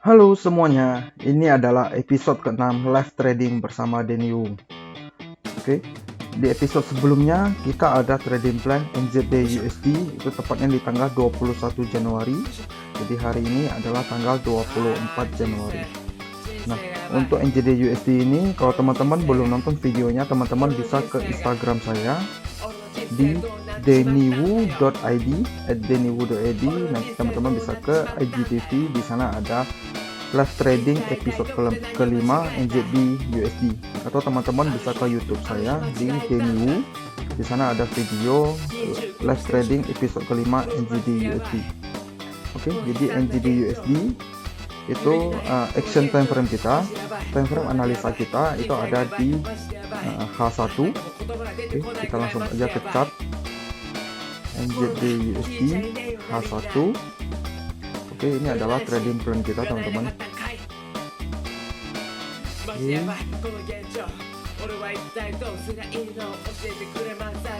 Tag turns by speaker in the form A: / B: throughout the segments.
A: Halo semuanya, ini adalah episode ke-6 live trading bersama Denny Wu. Oke, di episode sebelumnya kita ada trading plan NZD USD, itu tepatnya di tanggal 21 Januari. Jadi hari ini adalah tanggal 24 Januari. Nah, untuk NZD USD ini, kalau teman-teman belum nonton videonya, teman-teman bisa ke Instagram saya di dennywu.id @dennywu.id. Nanti teman-teman bisa ke IGTV, di sana ada live trading episode kelima NZD USD, atau teman-teman bisa ke YouTube saya di Denny Wu. Di sana ada video live trading episode kelima NZD USD. Oke, jadi NZD USD itu action time frame kita, time frame analisa kita itu ada di H1. Oke, kita langsung aja ke chart NZD USD H1. Oke, ini adalah trading plan kita teman-teman.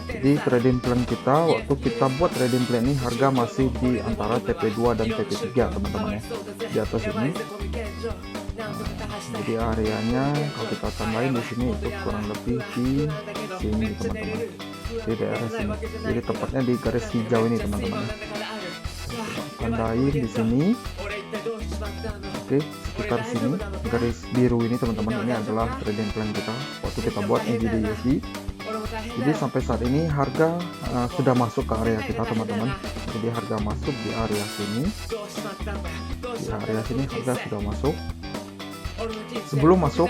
A: Jadi trading plan kita, waktu kita buat trading plan ini harga masih di antara TP2 dan TP3 teman-teman ya, di atas ini. Jadi areanya kalau kita tambahin di sini itu kurang lebih di sini teman-teman, di daerah sini. Jadi tepatnya di garis hijau ini teman-teman. Tandain di sini. Oke, sekitar sini garis biru ini teman-teman, ini adalah trading plan kita waktu kita buat NZD USD. Jadi sampai saat ini harga sudah masuk ke area kita teman-teman. Jadi harga masuk di area sini, di area sini harga sudah masuk. Sebelum masuk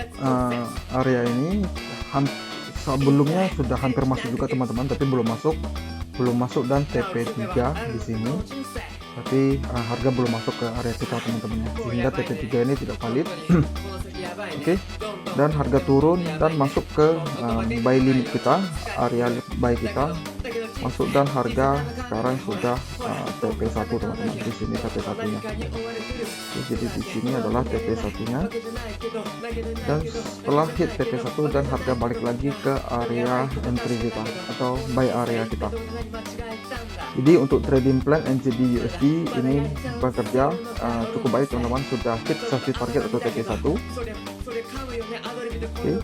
A: area ini, sebelumnya sudah hampir masuk juga teman-teman, tapi belum masuk dan TP3 di sini. Tapi harga belum masuk ke area kita teman-teman, sehingga TP3 ini tidak valid. Oke, dan harga turun dan masuk ke buy limit kita, area buy kita masuk, dan harga sekarang sudah TP1 teman-teman. Di sini TP1 nya. Oke, jadi di sini adalah TP1 nya, dan setelah hit TP1 dan harga balik lagi ke area entry kita atau buy area kita. Jadi untuk trading plan NZD USD ini bekerja cukup baik teman-teman, sudah hit safety target atau TP1. Okay.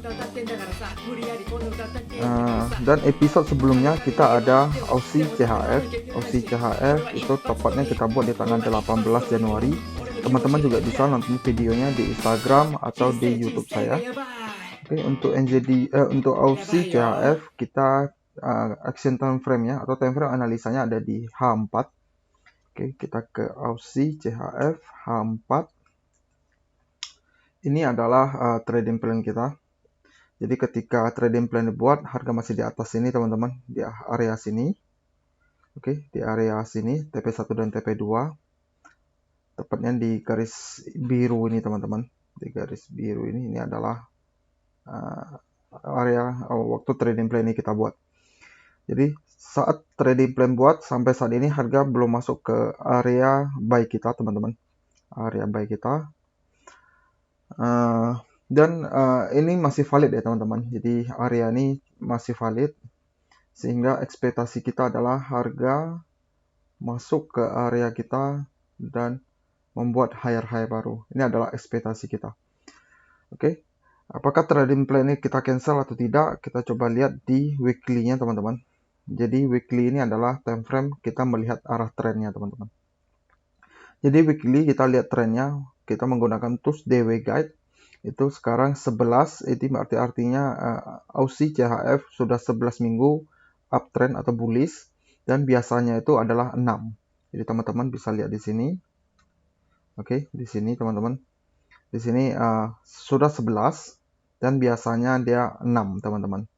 A: Dan episode sebelumnya kita ada Aussie CHF itu tepatnya kita buat di tanggal 18 Januari. Teman-teman juga bisa nonton videonya di Instagram atau di YouTube saya. Oke, untuk untuk Aussie CHF kita action time frame nya atau time frame analisanya ada di H4. Oke, kita ke Aussie CHF H4. Ini adalah trading plan kita. Jadi ketika trading plan dibuat, harga masih di atas sini teman-teman, di area sini. Oke, di area sini TP1 dan TP2. Tepatnya di garis biru ini teman-teman. Di garis biru ini adalah area waktu trading plan ini kita buat. Jadi saat trading plan buat sampai saat ini harga belum masuk ke area buy kita teman-teman, area buy kita, dan ini masih valid ya teman-teman. Jadi area ini masih valid, sehingga ekspektasi kita adalah harga masuk ke area kita dan membuat higher high baru. Ini adalah ekspektasi kita. Oke, apakah trading plan ini kita cancel atau tidak? Kita coba lihat di weekly-nya teman-teman. Jadi weekly ini adalah time frame kita melihat arah trennya teman-teman. Jadi weekly kita lihat trennya, kita menggunakan tools DW Guide. Itu sekarang 11, itu artinya Aussie CHF sudah 11 minggu uptrend atau bullish, dan biasanya itu adalah 6. Jadi teman-teman bisa lihat di sini. Oke, di sini teman-teman. Di sini sudah 11 dan biasanya dia 6 teman-teman.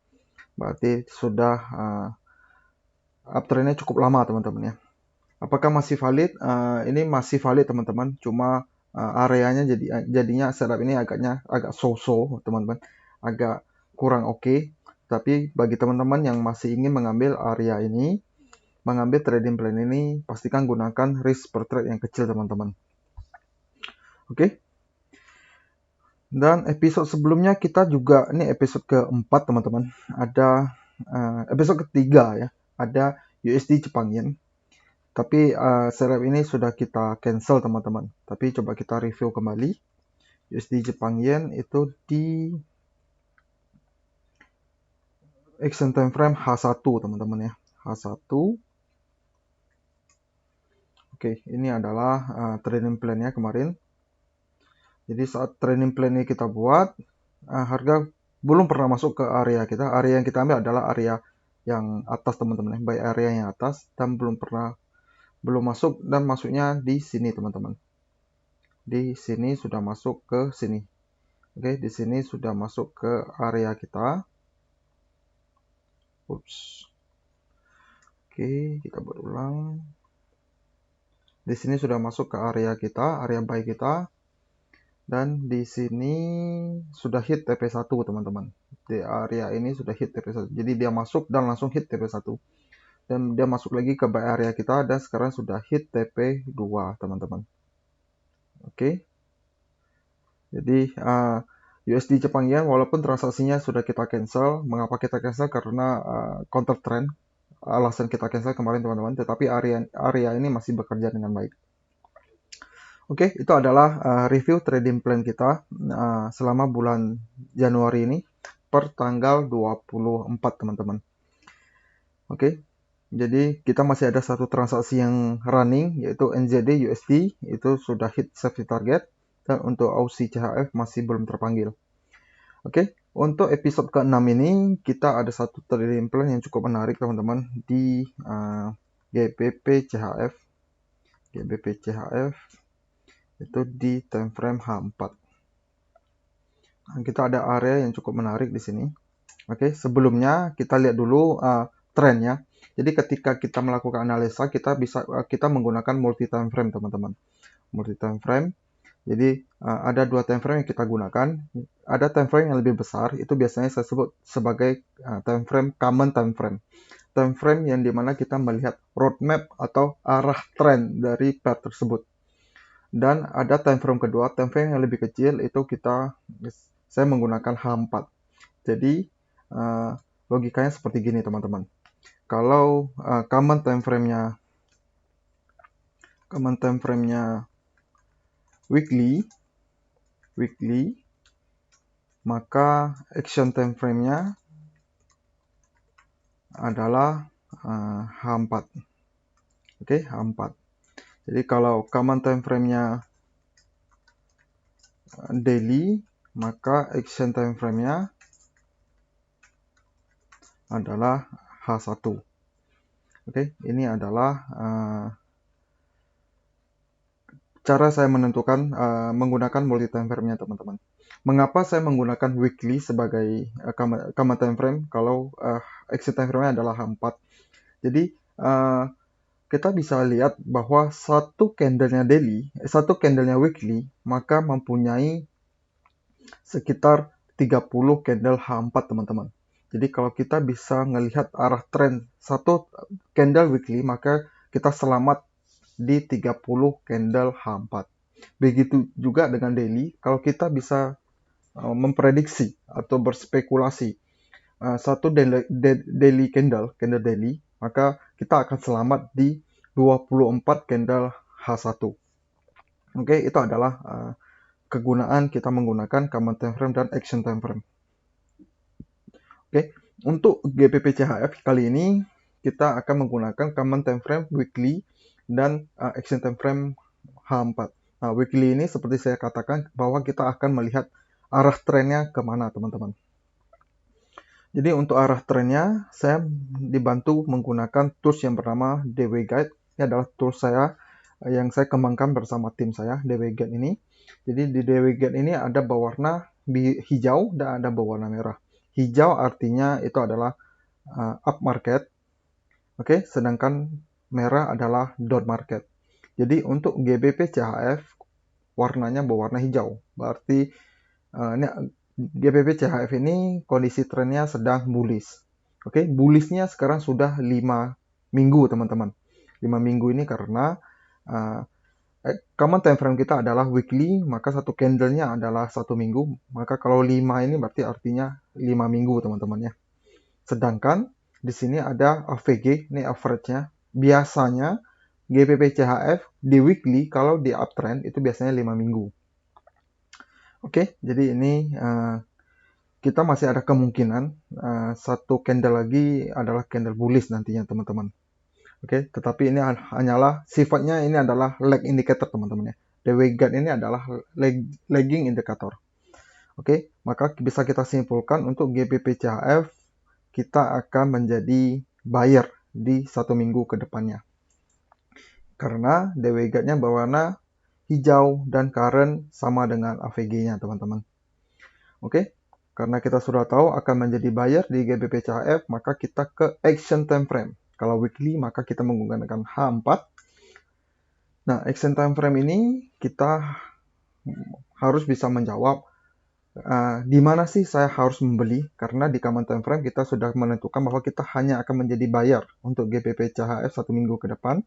A: Berarti sudah uptrendnya cukup lama teman-teman ya. Apakah masih valid? Ini masih valid teman-teman, cuma areanya jadinya setup ini agak so-so teman-teman, agak kurang oke. Tapi bagi teman-teman yang masih ingin mengambil area ini, mengambil trading plan ini, pastikan gunakan risk per trade yang kecil teman-teman. Oke. Dan episode sebelumnya kita juga, ini episode keempat teman-teman, ada episode ketiga ya, ada USD Jepang Yen. Tapi setup ini sudah kita cancel teman-teman. Tapi coba kita review kembali. USD Jepang Yen itu di action time frame H1 teman-teman ya. H1. Oke, ini adalah trading plan-nya kemarin. Jadi saat trading plan ini kita buat, harga belum pernah masuk ke area kita. Area yang kita ambil adalah area yang atas teman-teman, buy area yang atas, dan belum masuk, dan masuknya di sini teman-teman. Di sini sudah masuk ke sini. Oke, di sini sudah masuk ke area kita. Ups. Oke, kita buat ulang. Di sini sudah masuk ke area kita, area buy kita. Dan di sini sudah hit TP1 teman-teman. Di area ini sudah hit TP1. Jadi dia masuk dan langsung hit TP1. Dan dia masuk lagi ke buy area kita dan sekarang sudah hit TP2 teman-teman. Oke. Jadi USD Jepang Yen walaupun transaksinya sudah kita cancel. Mengapa kita cancel? Karena counter trend. Alasan kita cancel kemarin teman-teman, tetapi area ini masih bekerja dengan baik. Oke, itu adalah review trading plan kita selama bulan Januari ini per tanggal 24 teman-teman. Oke, jadi kita masih ada satu transaksi yang running yaitu NZD USD, itu sudah hit safety target, dan untuk Aussie CHF masih belum terpanggil. Oke, untuk episode ke-6 ini kita ada satu trading plan yang cukup menarik teman-teman di GBP CHF. GBP CHF itu di time frame H4. Kita ada area yang cukup menarik di sini. Oke, sebelumnya kita lihat dulu trennya. Jadi ketika kita melakukan analisa, kita menggunakan multi time frame teman-teman. Multi time frame. Jadi ada dua time frame yang kita gunakan. Ada time frame yang lebih besar, itu biasanya saya sebut sebagai time frame common time frame. Time frame yang dimana kita melihat roadmap atau arah tren dari pair tersebut. Dan ada time frame kedua, time frame yang lebih kecil, itu saya menggunakan H4. Jadi logikanya seperti gini teman-teman. Kalau common time frame-nya weekly, maka action time frame-nya adalah H4. Oke, H4. Jadi kalau common time frame-nya daily, maka action time frame-nya adalah H1. Oke, ini adalah cara saya menentukan menggunakan multi time frame-nya teman-teman. Mengapa saya menggunakan weekly sebagai common time frame kalau exit time frame-nya adalah H4? Jadi kita bisa lihat bahwa satu candle-nya weekly, maka mempunyai sekitar 30 candle H4 teman-teman. Jadi kalau kita bisa melihat arah tren satu candle weekly, maka kita selamat di 30 candle H4. Begitu juga dengan daily, kalau kita bisa memprediksi atau berspekulasi satu daily candle daily, maka kita akan selamat di 24 candle H1. Oke, itu adalah kegunaan kita menggunakan common time frame dan action time frame. Oke, untuk GBP CHF kali ini kita akan menggunakan common time frame weekly dan action time frame H4. Nah, weekly ini seperti saya katakan bahwa kita akan melihat arah trennya kemana teman-teman. Jadi untuk arah trennya saya dibantu menggunakan tools yang bernama DW Guide. Ini adalah tools saya yang saya kembangkan bersama tim saya, DW Guide ini. Jadi di DW Guide ini ada berwarna hijau dan ada berwarna merah. Hijau artinya itu adalah up market. Oke, sedangkan merah adalah down market. Jadi untuk GBP CHF warnanya berwarna hijau. Berarti ini GBP CHF ini kondisi trennya sedang bullish. Oke, bullishnya sekarang sudah 5 minggu teman-teman. 5 minggu ini karena common time frame kita adalah weekly, maka satu candlenya adalah 1 minggu. Maka kalau 5 ini berarti artinya 5 minggu teman-teman ya. Sedangkan di sini ada AVG, ini average-nya. Biasanya GBP CHF di weekly kalau di uptrend itu biasanya 5 minggu. Oke, jadi ini kita masih ada kemungkinan satu candle lagi adalah candle bullish nantinya teman-teman. Oke, tetapi ini hanyalah sifatnya ini adalah lag indicator teman-teman ya. DW guide ini adalah lagging indicator. Oke, maka bisa kita simpulkan untuk GBP CHF kita akan menjadi buyer di 1 minggu ke depannya. Karena DW guide-nya berwarna hijau dan current sama dengan AVG-nya teman-teman. Oke, karena kita sudah tahu akan menjadi buyer di GBP CHF, maka kita ke action time frame. Kalau weekly maka kita menggunakan H4. Nah, action time frame ini kita harus bisa menjawab di mana sih saya harus membeli, karena di common time frame kita sudah menentukan bahwa kita hanya akan menjadi buyer untuk GBP CHF 1 minggu ke depan,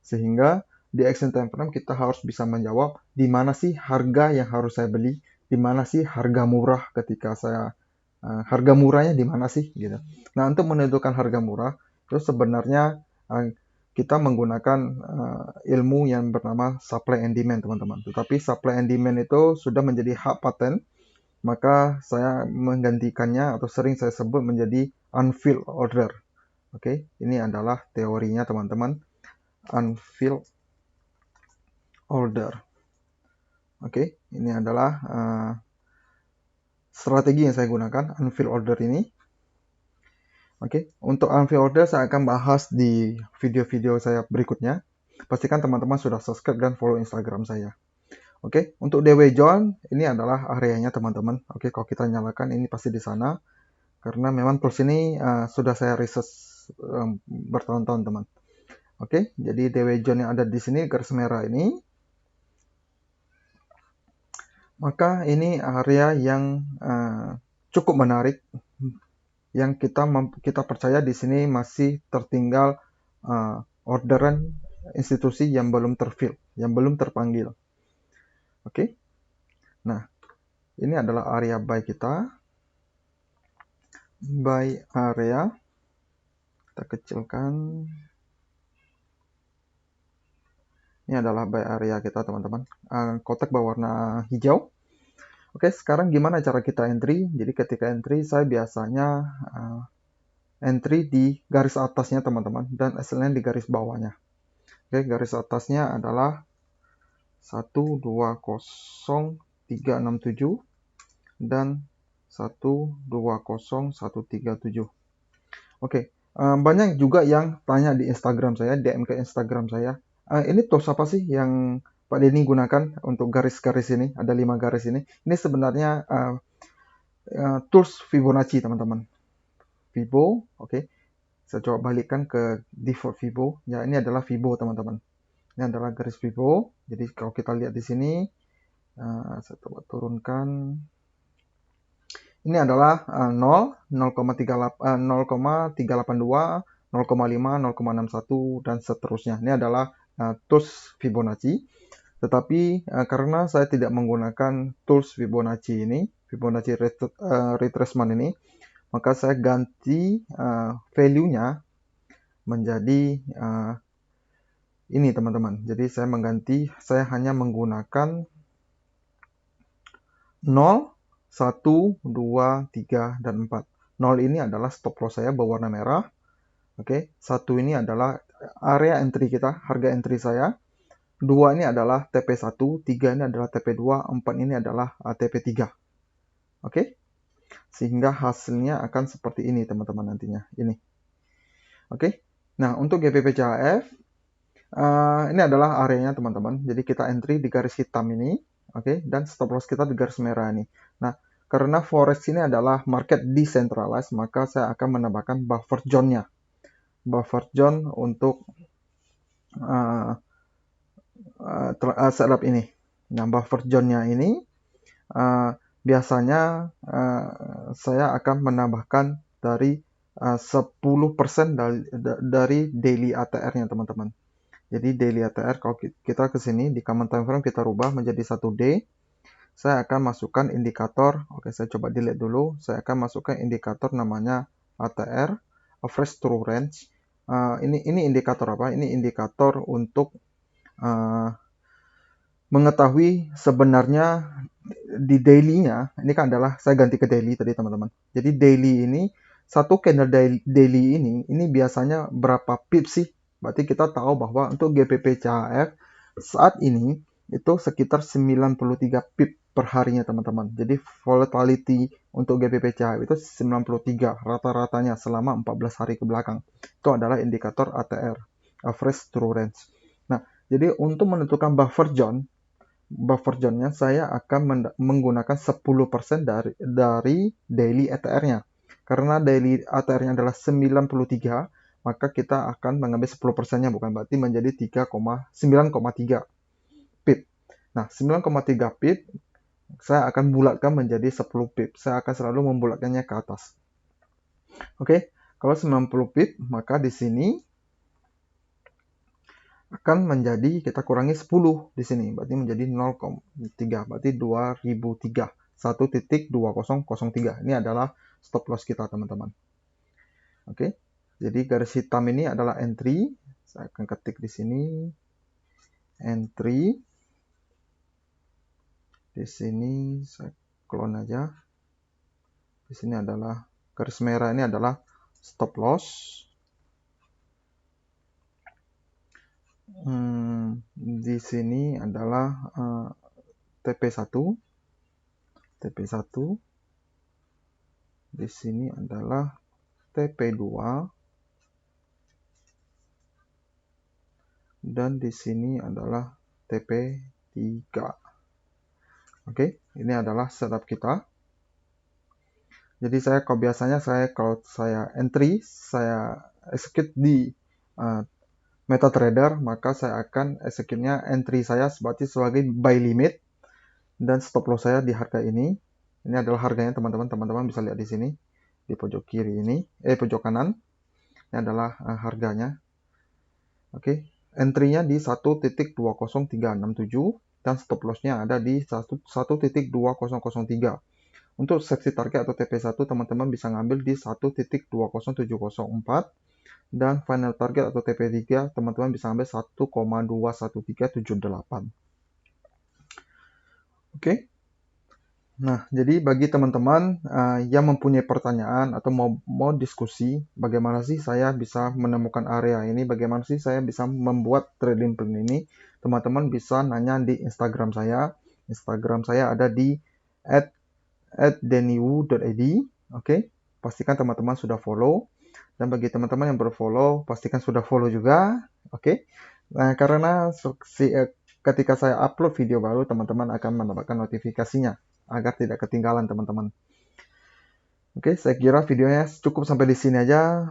A: sehingga di action time frame kita harus bisa menjawab di mana sih harga yang harus saya beli, di mana sih harga murah ketika saya harga murahnya di mana sih gitu. Nah, untuk menentukan harga murah itu sebenarnya kita menggunakan ilmu yang bernama supply and demand teman-teman. Tetapi supply and demand itu sudah menjadi hak paten, maka saya menggantikannya atau sering saya sebut menjadi unfilled order. Oke, ini adalah teorinya teman-teman, unfilled order. Oke, ini adalah strategi yang saya gunakan, unfilled order ini. Oke, untuk unfilled order saya akan bahas di video-video saya berikutnya. Pastikan teman-teman sudah subscribe dan follow Instagram saya. Oke, untuk DW John ini adalah areanya teman-teman. Oke, kalau kita nyalakan ini pasti di sana. Karena memang tools ini sudah saya research bertahun-tahun teman. Oke, jadi DW John yang ada di sini garis merah ini. Maka ini area yang cukup menarik, yang kita percaya di sini masih tertinggal orderan institusi yang belum terfill, yang belum terpanggil. Oke, nah ini adalah area buy kita, buy area, kita kecilkan. Ini adalah buy area kita teman-teman, kotak berwarna hijau. Oke, sekarang gimana cara kita entry? Jadi ketika entry saya biasanya entry di garis atasnya teman-teman, dan SLN di garis bawahnya. Oke, garis atasnya adalah 120367 dan 120137. Oke, banyak juga yang tanya di Instagram saya, DM ke Instagram saya, ini tools apa sih yang Pak Denny gunakan untuk garis-garis ini? Ada 5 garis ini. Ini sebenarnya tools Fibonacci teman-teman. Fibo, oke. Saya coba balikkan ke default Fibo. Ya, ini adalah Fibo teman-teman. Ini adalah garis Fibo. Jadi kalau kita lihat di sini, saya coba turunkan. Ini adalah 0, 0,382, 0,5, 0,61, dan seterusnya. Ini adalah tools Fibonacci. Tetapi karena saya tidak menggunakan tools Fibonacci ini, Fibonacci retracement ini, maka saya ganti value-nya menjadi ini teman-teman. Jadi saya hanya menggunakan 0, 1, 2, 3, dan 4. 0 ini adalah stop loss saya berwarna merah. Oke, 1 ini adalah area entry kita, harga entry saya. 2 ini adalah TP1, 3 ini adalah TP2, 4 ini adalah TP3. Oke, sehingga hasilnya akan seperti ini teman-teman nantinya. Ini. Oke, nah untuk GBP CHF, ini adalah areanya teman-teman. Jadi kita entry di garis hitam ini. Oke, dan stop loss kita di garis merah ini. Nah, karena forex ini adalah market decentralized, maka saya akan menambahkan buffer zone-nya. Buffer zone untuk setup ini. Nah, buffer zone-nya ini biasanya saya akan menambahkan dari 10% dari daily ATR-nya teman-teman. Jadi daily ATR, kalau kita ke sini di common time frame kita rubah menjadi 1D, saya akan masukkan indikator. Oke, saya coba delete dulu. Saya akan masukkan indikator namanya ATR, average true range. ini indikator apa? Ini indikator untuk mengetahui sebenarnya di daily-nya, ini kan adalah, saya ganti ke daily tadi teman-teman. Jadi daily ini, satu candle daily ini biasanya berapa pips sih? Berarti kita tahu bahwa untuk GBP CHF saat ini itu sekitar 93 pip per harinya teman-teman. Jadi volatility untuk GBP CHF itu 93 rata-ratanya selama 14 hari ke belakang. Itu adalah indikator ATR, average true range. Nah, jadi untuk menentukan buffer zone-nya saya akan menggunakan 10% dari daily ATR-nya. Karena daily ATR-nya adalah 93, maka kita akan mengambil 10%-nya, bukan berarti menjadi 9,3 pip. Nah, 9,3 pip saya akan bulatkan menjadi 10 pip. Saya akan selalu membulatkannya ke atas. Oke, kalau 90 pip, maka di sini akan menjadi, kita kurangi 10 di sini, berarti menjadi 0,3, berarti 2003, 1.2003. Ini adalah stop loss kita teman-teman. Oke, jadi garis hitam ini adalah entry. Saya akan ketik di sini entry. Di sini saya clone aja. Di sini adalah garis merah, ini adalah stop loss. Di sini adalah TP1. Di sini adalah TP2. Dan di sini adalah TP3. Oke, ini adalah setup kita. Jadi kalau saya entry, saya execute di MetaTrader, maka saya akan execute-nya entry saya sebagai buy limit dan stop loss saya di harga ini. Ini adalah harganya teman-teman. Teman-teman bisa lihat di sini di pojok kiri ini, pojok kanan. Ini adalah harganya. Oke, entry-nya di 1.20367 dan stop loss-nya ada di 1.2003. Untuk seksi target atau TP1 teman-teman bisa ngambil di 1.20704 dan final target atau TP3 teman-teman bisa ambil 1,21378. Oke. Nah, jadi bagi teman-teman yang mempunyai pertanyaan atau mau diskusi, bagaimana sih saya bisa menemukan area ini, bagaimana sih saya bisa membuat trading plan ini, teman-teman bisa nanya di Instagram saya. Instagram saya ada di @deniwu.id. Oke, pastikan teman-teman sudah follow. Dan bagi teman-teman yang berfollow, pastikan sudah follow juga. Oke. Nah, karena ketika saya upload video baru, teman-teman akan mendapatkan notifikasinya agar tidak ketinggalan teman-teman. Oke, saya kira videonya cukup sampai di sini aja.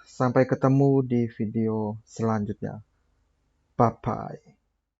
A: Sampai ketemu di video selanjutnya. Bye-bye.